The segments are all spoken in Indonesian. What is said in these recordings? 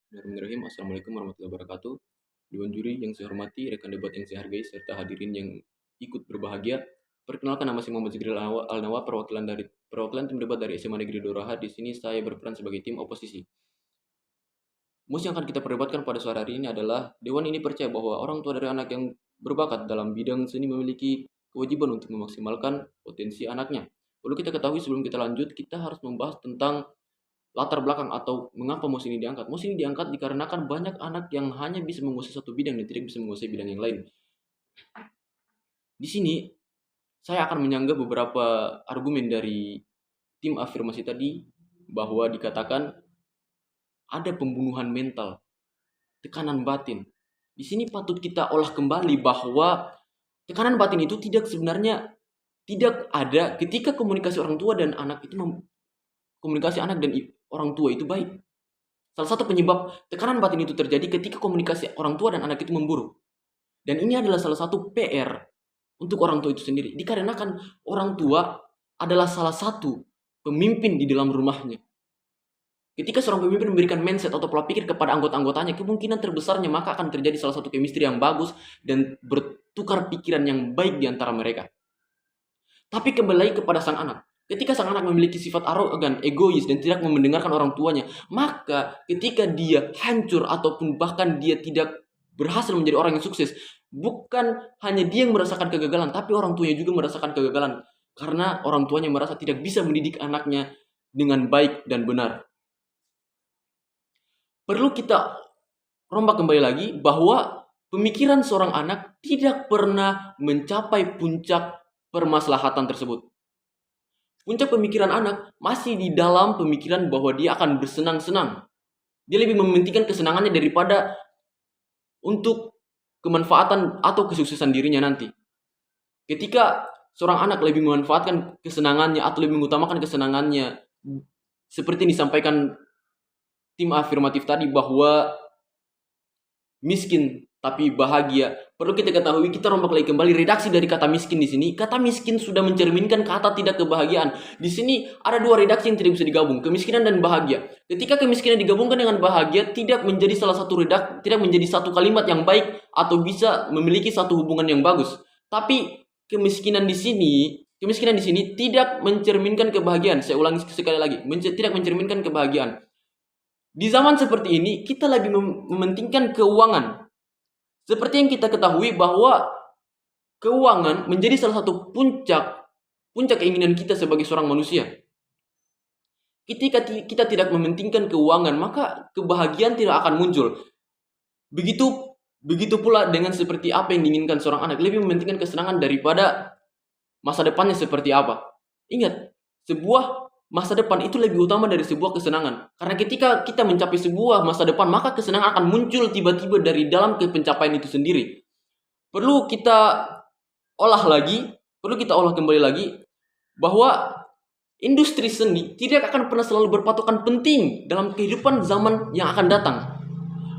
Bismillahirrahmanirrahim. Assalamualaikum warahmatullahi wabarakatuh. Dewan juri yang saya hormati, rekan debat yang saya hargai, serta hadirin yang ikut berbahagia. Perkenalkan, nama saya Muhammad Zikril Alnawa, perwakilan tim debat dari SMA Negeri Doraha. Di sini saya berperan sebagai tim oposisi. Yang akan kita perdebatkan pada sore hari ini adalah Dewan ini percaya bahwa orang tua dari anak yang berbakat dalam bidang seni memiliki kewajiban untuk memaksimalkan potensi anaknya. Perlu kita ketahui sebelum kita lanjut, kita harus membahas tentang latar belakang atau mengapa MOS ini diangkat. MOS ini diangkat dikarenakan banyak anak yang hanya bisa menguasai satu bidang dan tidak bisa menguasai bidang yang lain. Di sini saya akan menyanggah beberapa argumen dari tim afirmasi tadi bahwa dikatakan ada pembunuhan mental, tekanan batin. Di sini patut kita olah kembali bahwa tekanan batin itu sebenarnya tidak ada ketika komunikasi orang tua dan anak itu komunikasi anak dan orang tua itu baik. Salah satu penyebab tekanan batin itu terjadi ketika komunikasi orang tua dan anak itu memburuk. Dan ini adalah salah satu PR untuk orang tua itu sendiri. Dikarenakan orang tua adalah salah satu pemimpin di dalam rumahnya. Ketika seorang pemimpin memberikan mindset atau pola pikir kepada anggota-anggotanya, kemungkinan terbesarnya maka akan terjadi salah satu chemistry yang bagus dan bertukar pikiran yang baik di antara mereka. Tapi kembali lagi kepada sang anak. Ketika sang anak memiliki sifat arogan, egois, dan tidak mendengarkan orang tuanya, maka ketika dia hancur ataupun bahkan dia tidak berhasil menjadi orang yang sukses, bukan hanya dia yang merasakan kegagalan, tapi orang tuanya juga merasakan kegagalan. Karena orang tuanya merasa tidak bisa mendidik anaknya dengan baik dan benar. Perlu kita rombak kembali lagi bahwa pemikiran seorang anak tidak pernah mencapai puncak permaslahatan tersebut. Puncak pemikiran anak masih di dalam pemikiran bahwa dia akan bersenang-senang. Dia lebih mementingkan kesenangannya daripada untuk kemanfaatan atau kesuksesan dirinya nanti. Ketika seorang anak lebih memanfaatkan kesenangannya atau lebih mengutamakan kesenangannya, seperti yang disampaikan tim afirmatif tadi bahwa miskin tapi bahagia. Perlu kita ketahui, kita rombak lagi kembali redaksi dari kata miskin di sini. Kata miskin sudah mencerminkan kata tidak kebahagiaan. Di sini ada dua redaksi yang tidak bisa digabung, kemiskinan dan bahagia. Ketika kemiskinan digabungkan dengan bahagia, tidak menjadi tidak menjadi satu kalimat yang baik atau bisa memiliki satu hubungan yang bagus. Tapi kemiskinan di sini tidak mencerminkan kebahagiaan. Saya ulangi sekali lagi, tidak mencerminkan kebahagiaan. Di zaman seperti ini, kita lebih mementingkan keuangan. Seperti yang kita ketahui bahwa keuangan menjadi salah satu puncak keinginan kita sebagai seorang manusia. Ketika kita tidak mementingkan keuangan, maka kebahagiaan tidak akan muncul. Begitu pula dengan seperti apa yang diinginkan seorang anak, lebih mementingkan kesenangan daripada masa depannya seperti apa. Ingat, sebuah masa depan itu lebih utama dari sebuah kesenangan. Karena ketika kita mencapai sebuah masa depan, maka kesenangan akan muncul tiba-tiba dari dalam pencapaian itu sendiri. Perlu kita olah kembali lagi bahwa industri seni tidak akan pernah selalu berpatokan penting dalam kehidupan zaman yang akan datang.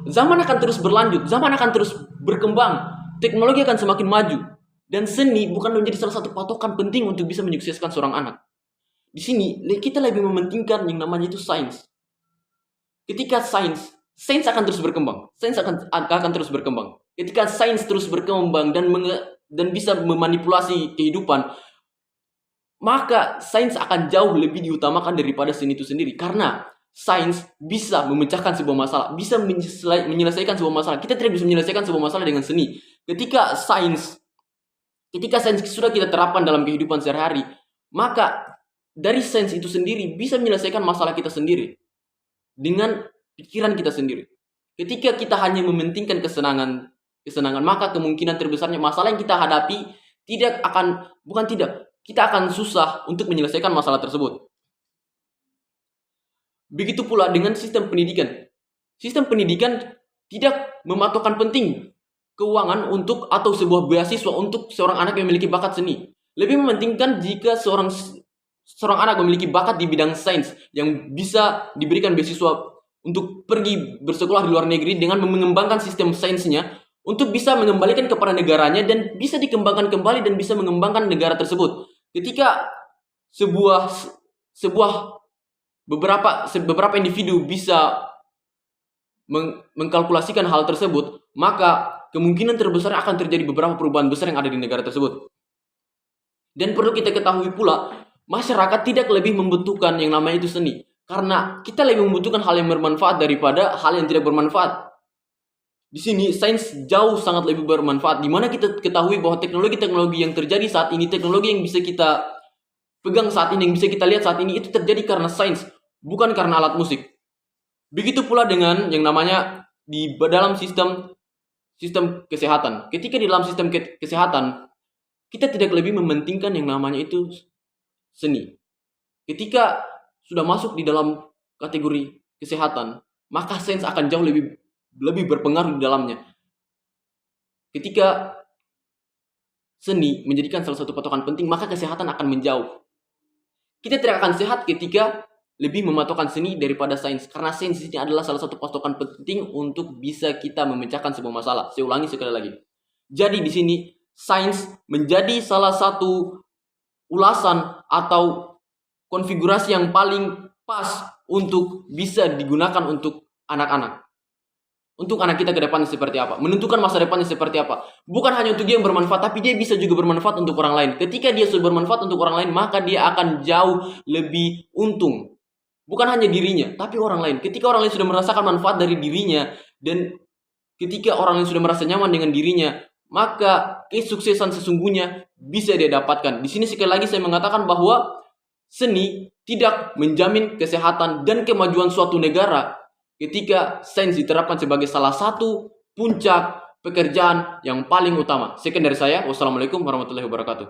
Zaman akan terus berlanjut, zaman akan terus berkembang, teknologi akan semakin maju, dan seni bukan menjadi salah satu patokan penting untuk bisa menyukseskan seorang anak. Di sini kita lebih mementingkan yang namanya itu sains. Ketika sains akan terus berkembang. Sains akan terus berkembang. Ketika sains terus berkembang dan bisa memanipulasi kehidupan, maka sains akan jauh lebih diutamakan daripada seni itu sendiri. Karena sains bisa memecahkan sebuah masalah, bisa menyelesaikan sebuah masalah. Kita tidak bisa menyelesaikan sebuah masalah dengan seni. Ketika sains sudah kita terapkan dalam kehidupan sehari-hari, maka dari sains itu sendiri bisa menyelesaikan masalah kita sendiri dengan pikiran kita sendiri. Ketika kita hanya mementingkan kesenangan, maka kemungkinan terbesarnya masalah yang kita hadapi kita akan susah untuk menyelesaikan masalah tersebut. Begitu pula dengan sistem pendidikan. Sistem pendidikan tidak mematokkan penting keuangan atau sebuah beasiswa untuk seorang anak yang memiliki bakat seni. Lebih mementingkan jika seorang anak memiliki bakat di bidang sains yang bisa diberikan beasiswa untuk pergi bersekolah di luar negeri dengan mengembangkan sistem sainsnya untuk bisa mengembalikan kepada negaranya dan bisa dikembangkan kembali dan bisa mengembangkan negara tersebut. Ketika beberapa individu bisa mengkalkulasikan hal tersebut, maka kemungkinan terbesar akan terjadi beberapa perubahan besar yang ada di negara tersebut. Dan perlu kita ketahui pula, masyarakat tidak lebih membutuhkan yang namanya itu seni. Karena kita lebih membutuhkan hal yang bermanfaat daripada hal yang tidak bermanfaat. Di sini sains jauh sangat lebih bermanfaat. Dimana kita ketahui bahwa teknologi-teknologi yang terjadi saat ini, teknologi yang bisa kita pegang saat ini, yang bisa kita lihat saat ini, itu terjadi karena sains, bukan karena alat musik. Begitu pula dengan yang namanya di dalam sistem kesehatan. Ketika di dalam sistem kesehatan, kita tidak lebih mementingkan yang namanya itu seni. Ketika sudah masuk di dalam kategori kesehatan, maka sains akan jauh lebih berpengaruh di dalamnya. Ketika seni menjadikan salah satu patokan penting, maka kesehatan akan menjauh. Kita tidak akan sehat ketika lebih mematokkan seni daripada sains, karena sains ini adalah salah satu patokan penting untuk bisa kita memecahkan sebuah masalah. Saya ulangi sekali lagi. Jadi di sini sains menjadi salah satu ulasan atau konfigurasi yang paling pas untuk bisa digunakan untuk anak-anak. Untuk anak kita ke depannya seperti apa, menentukan masa depannya seperti apa. Bukan hanya untuk dia yang bermanfaat, tapi dia bisa juga bermanfaat untuk orang lain. Ketika dia sudah bermanfaat untuk orang lain, maka dia akan jauh lebih untung. Bukan hanya dirinya, tapi orang lain. Ketika orang lain sudah merasakan manfaat dari dirinya, dan ketika orang lain sudah merasa nyaman dengan dirinya, maka kesuksesan sesungguhnya bisa dia dapatkan. Di sini sekali lagi saya mengatakan bahwa seni tidak menjamin kesehatan dan kemajuan suatu negara ketika sains diterapkan sebagai salah satu puncak pekerjaan yang paling utama. Sekian dari saya. Wassalamualaikum warahmatullahi wabarakatuh.